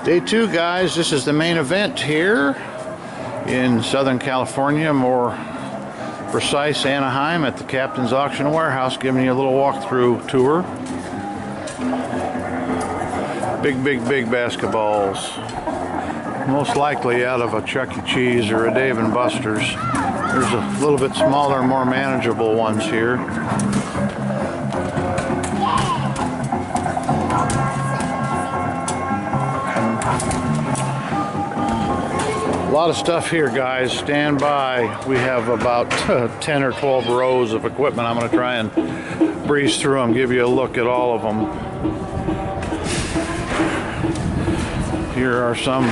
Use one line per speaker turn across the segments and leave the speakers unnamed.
Day 2, guys. This is the main event here in Southern California, more precise Anaheim, at the Captain's Auction Warehouse, giving you a little walkthrough tour. Big basketballs. Most likely out of a Chuck E. Cheese or a Dave & Buster's. There's a little bit smaller, more manageable ones here. A lot of stuff here, guys. Stand by. We have about 10 or 12 rows of equipment. I'm going to try and breeze through them, give you a look at all of them. Here are some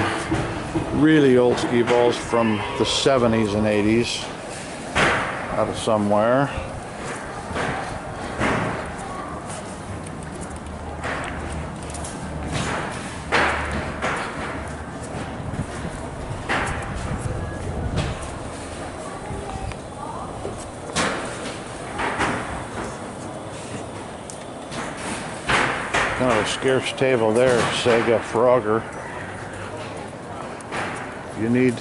really old skee balls from the 70s and 80s out of somewhere. Kind of a scarce table there, Sega Frogger. You need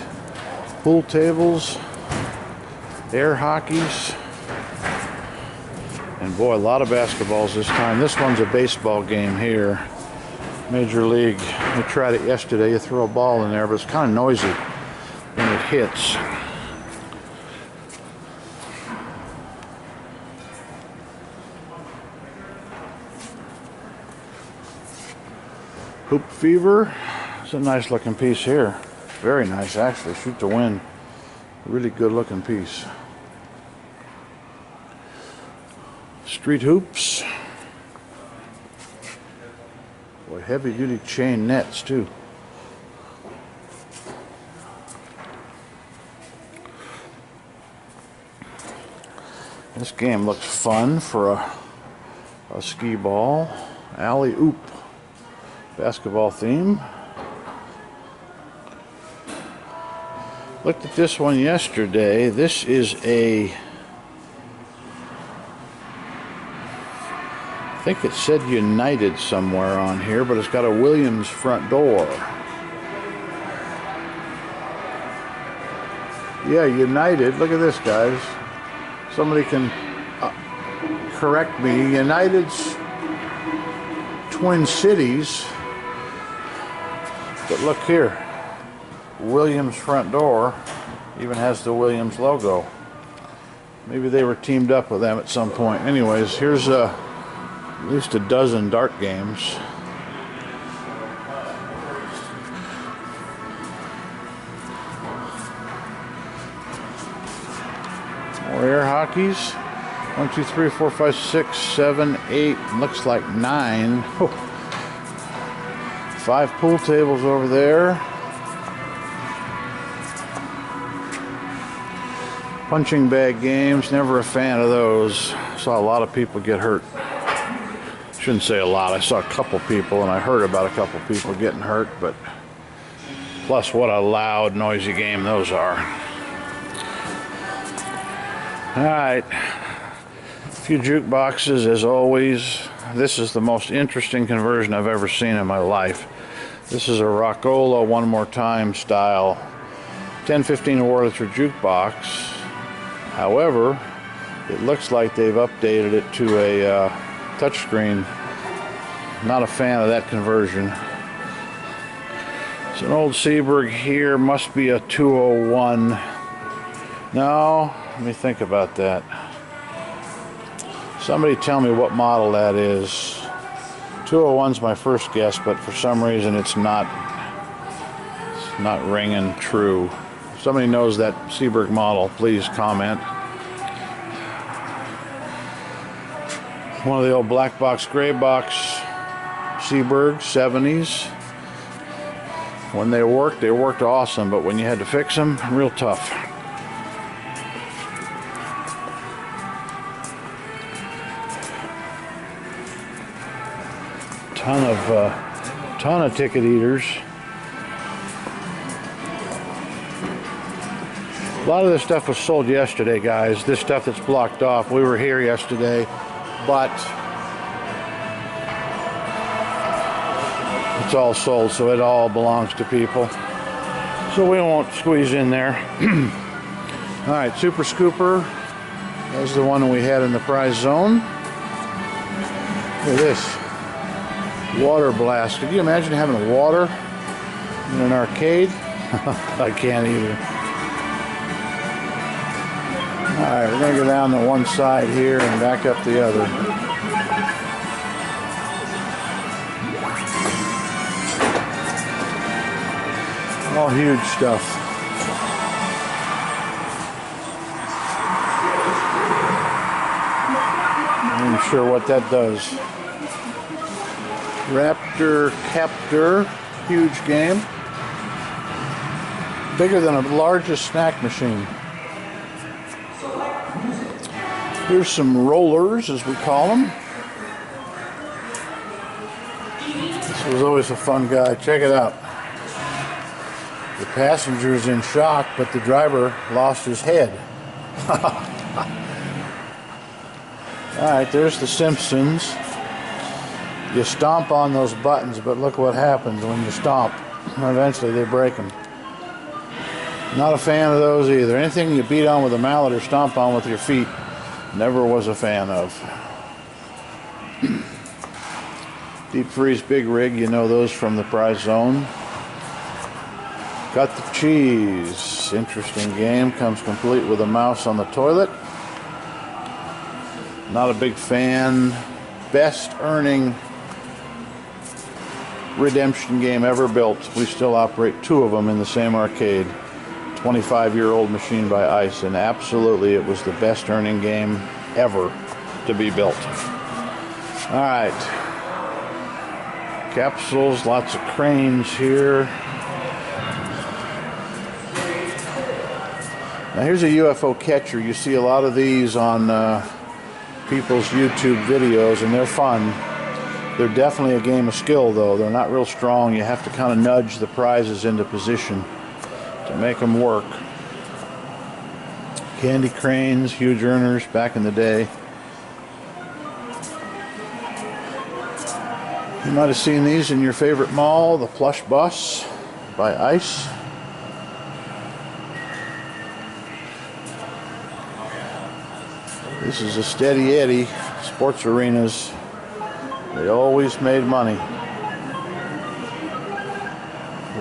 pool tables, air hockeys, and boy, a lot of basketballs this time. This one's a baseball game here, Major League. I tried it yesterday. You throw a ball in there, but it's kind of noisy when it hits. Hoop Fever. It's a nice looking piece here. Very nice, actually. Shoot to win. Really good looking piece. Street hoops. Boy, heavy duty chain nets too. This game looks fun for a skee ball. Alley oop. Basketball theme. Looked at this one yesterday. This is I think it said United somewhere on here, but it's got a Williams front door. Yeah, United. Look at this, guys. Somebody can correct me. United's Twin Cities. But look here, Williams front door even has the Williams logo. Maybe they were teamed up with them at some point. Anyways, here's at least a dozen dart games. More air hockeys. 1, 2, 3, 4, 5, 6, 7, 8. Looks like 9. Oh. 5 pool tables over there. Punching bag games, never a fan of those. Saw a lot of people get hurt. Shouldn't say a lot, I saw a couple people and I heard about a couple people getting hurt, but plus what a loud, noisy game those are. Alright, a few jukeboxes as always. This is the most interesting conversion I've ever seen in my life. This is a Rockola One More Time style 10-15 Wurlitzer jukebox. However, it looks like they've updated it to a touchscreen. Not a fan of that conversion. It's an old Seaberg here, must be a 201. No, let me think about that. Somebody tell me what model that is. 201's my first guess, but for some reason it's not ringing true. If somebody knows that Seaberg model, please comment. One of the old black box, gray box Seaberg 70s. When they worked awesome, but when you had to fix them, real tough. Ton of ticket eaters. A lot of this stuff was sold yesterday, guys. This stuff that's blocked off. We were here yesterday, but it's all sold, so it all belongs to people. So we won't squeeze in there. All right, Super Scooper. That's the one we had in the prize zone. Look at this. Water blast. Could you imagine having water in an arcade? I can't either. Alright, we're going to go down to one side here and back up the other. All huge stuff. I'm not sure what that does. Raptor Captor, huge game. Bigger than a largest snack machine. Here's some rollers, as we call them. This was always a fun guy. Check it out. The passenger's in shock, but the driver lost his head. Alright, there's the Simpsons. You stomp on those buttons, but look what happens when you stomp. Eventually they break them. Not a fan of those either. Anything you beat on with a mallet or stomp on with your feet, never was a fan of. Deep freeze big rig, you know those from the prize zone. Got the cheese. Interesting game. Comes complete with a mouse on the toilet. Not a big fan. Best earning redemption game ever built. We still operate 2 of them in the same arcade. 25-year-old machine by Ice, and absolutely it was the best earning game ever to be built. All right. Capsules, lots of cranes here. Now here's a UFO catcher. You see a lot of these on people's YouTube videos, and they're fun. They're definitely a game of skill, though. They're not real strong. You have to kind of nudge the prizes into position to make them work. Candy cranes, huge earners back in the day. You might have seen these in your favorite mall, the plush bus by Ice. This is a steady Eddie. Sports arenas, they always made money.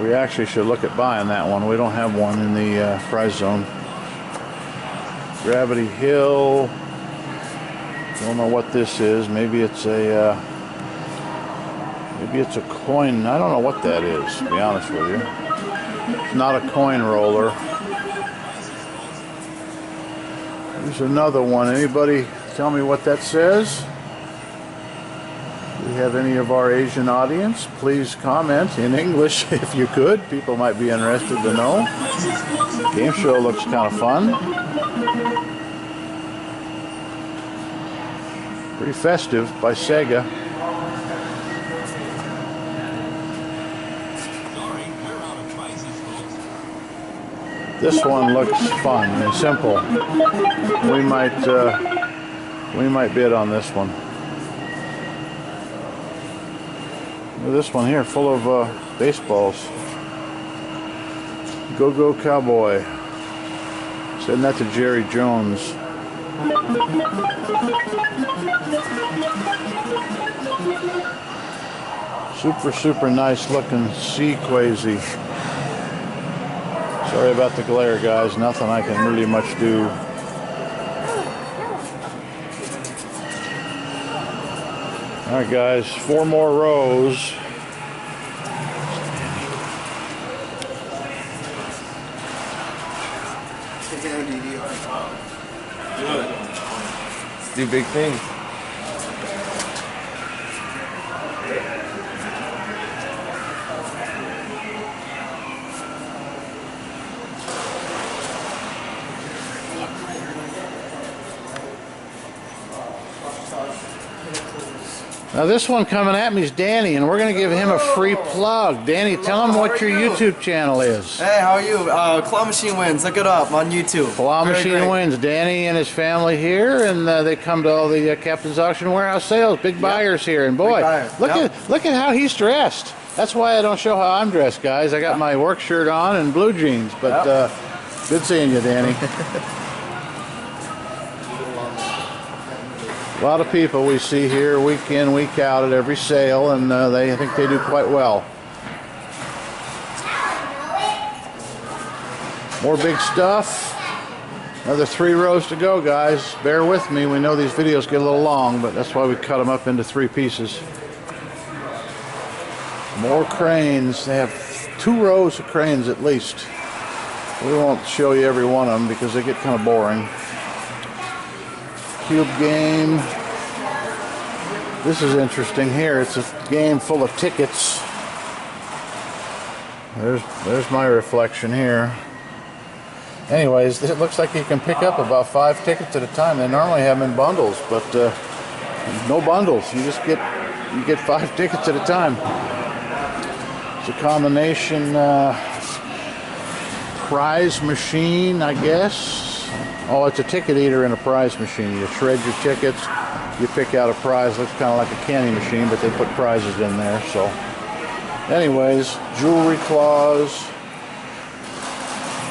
We actually should look at buying that one. We don't have one in the prize zone. Gravity Hill. Don't know what this is. Maybe it's a coin. I don't know what that is, to be honest with you. It's not a coin roller. There's another one. Anybody tell me what that says? Do we have any of our Asian audience? Please comment in English if you could. People might be interested to know. Game show looks kind of fun. Pretty festive by Sega. This one looks fun and simple. We might bid on this one. This one here, full of baseballs. Go-Go Cowboy. Send that to Jerry Jones. Super nice looking Sea Quasi. Sorry about the glare, guys. Nothing I can really much do. All right, guys. 4 more rows.
Do big things.
Now this one coming at me is Danny, and we're going to give him a free plug. Danny, tell him what your YouTube channel is.
Hey, how are you? Claw Machine Wins. Look it up on YouTube.
Claw Machine Wins. Danny and his family here, and they come to all the Captain's Auction Warehouse sales. Big buyers here, and boy, look at how he's dressed. That's why I don't show how I'm dressed, guys. I got my work shirt on and blue jeans, but good seeing you, Danny. A lot of people we see here week in, week out at every sale, and I think they do quite well. More big stuff. Another 3 rows to go, guys. Bear with me. We know these videos get a little long, but that's why we cut them up into 3 pieces. More cranes. They have 2 rows of cranes at least. We won't show you every one of them because they get kind of boring. Cube game. This is interesting here. It's a game full of tickets. There's my reflection here. Anyways, it looks like you can pick up about 5 tickets at a time. They normally have them in bundles, but no bundles. You just get 5 tickets at a time. It's a combination prize machine, I guess. Oh, it's a ticket eater and a prize machine. You shred your tickets, you pick out a prize. Looks kind of like a candy machine, but they put prizes in there. So, anyways, jewelry claws.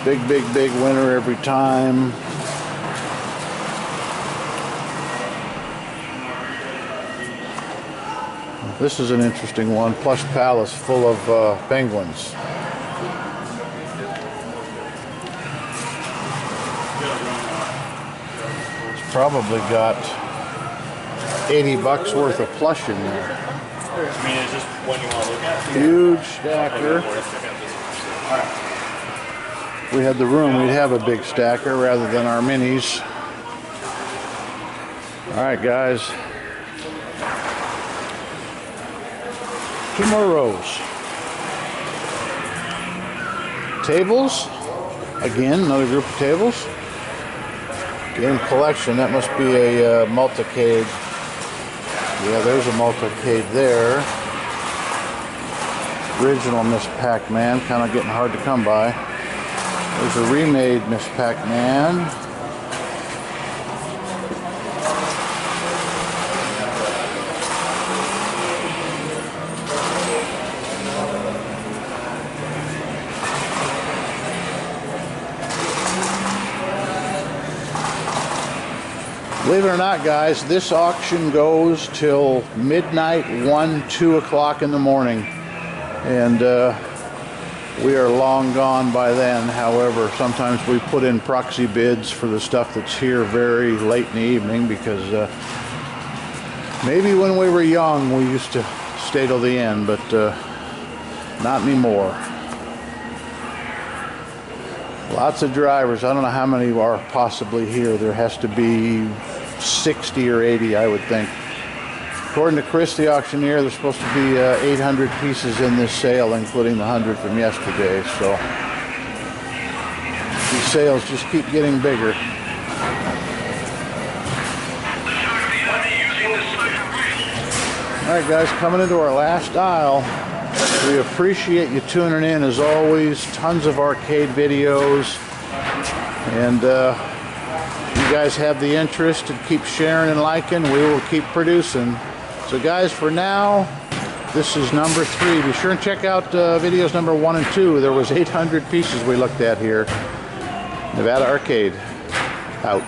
Big winner every time. This is an interesting one. Plush palace full of penguins. It's probably got $80 worth of plush in there.
I mean, it's just one you want to look at.
Huge stacker. If we had the room, we'd have a big stacker rather than our minis. All right, guys. 2 more rows. Tables. Again, another group of tables. Game collection. That must be a multicade. Yeah, there's a multicade there. Original Miss Pac-Man. Kind of getting hard to come by. There's a remade Miss Pac-Man. Believe it or not, guys, this auction goes till midnight, 1, 2 o'clock in the morning. And we are long gone by then. However, sometimes we put in proxy bids for the stuff that's here very late in the evening because maybe when we were young we used to stay till the end, but not anymore. Lots of drivers. I don't know how many are possibly here. There has to be 60 or 80, I would think. According to Chris, the auctioneer, there's supposed to be 800 pieces in this sale, including the 100 from yesterday. So these sales just keep getting bigger. All right, guys, coming into our last aisle. We appreciate you tuning in as always. Tons of arcade videos, and you guys have the interest and keep sharing and liking. We will keep producing. So guys, for now, this is number 3. Be sure and check out videos number 1 and 2. There was 800 pieces we looked at here. Nevada Arcade, out.